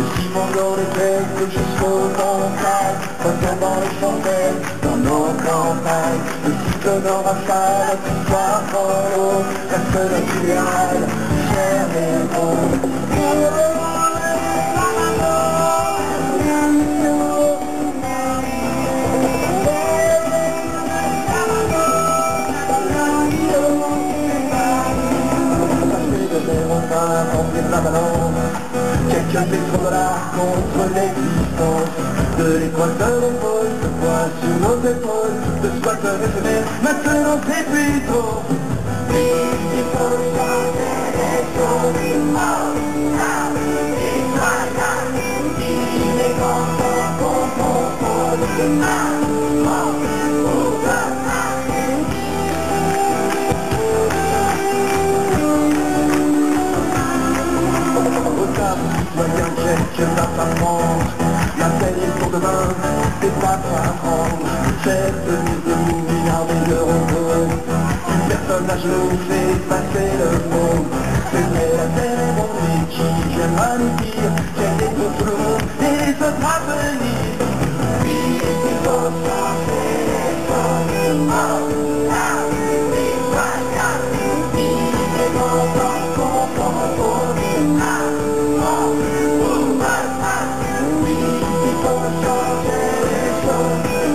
Aussi pendant les fêtes jusqu'au montagne, regardant les chandelles dans nos campagnes. Le cycle nord à salle, soir en l'eau, reste naturel, cher et beau. Quelques pétrodollars contre l'existence de l'école de l'épaule, de poids sur nos épaules, de squatteurs éphémères, maintenant c'est plus trop. Il faut changer les choses du monde, il est grand temps qu'on contrôle le mal, citoyen quelques apparences, la veille est pour demain, c'est pas quoi apprendre. Cette mise de milliards de robots, une personne à genoux fait passer le monde. C'est vrai, la terre est bon et qui viendra nous dire qu'elle est pour tout le monde et les autres à venir. Oui, il faut changer les choses du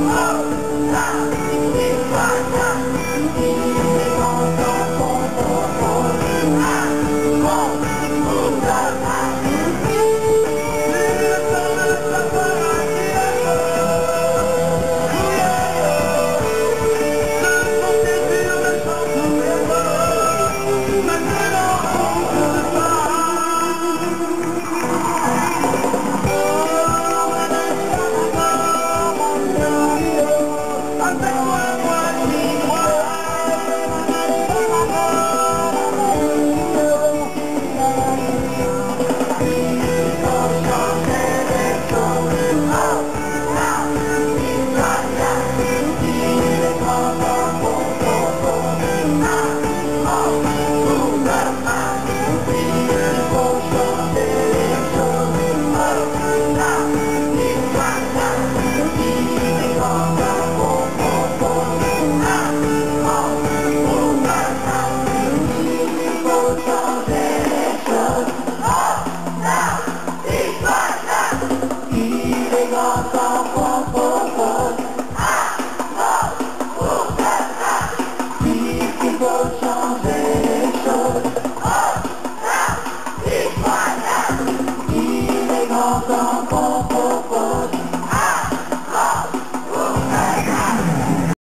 monde, citoyen, il est grand temps qu'on contrôle le mal. Il est grand temps qu'on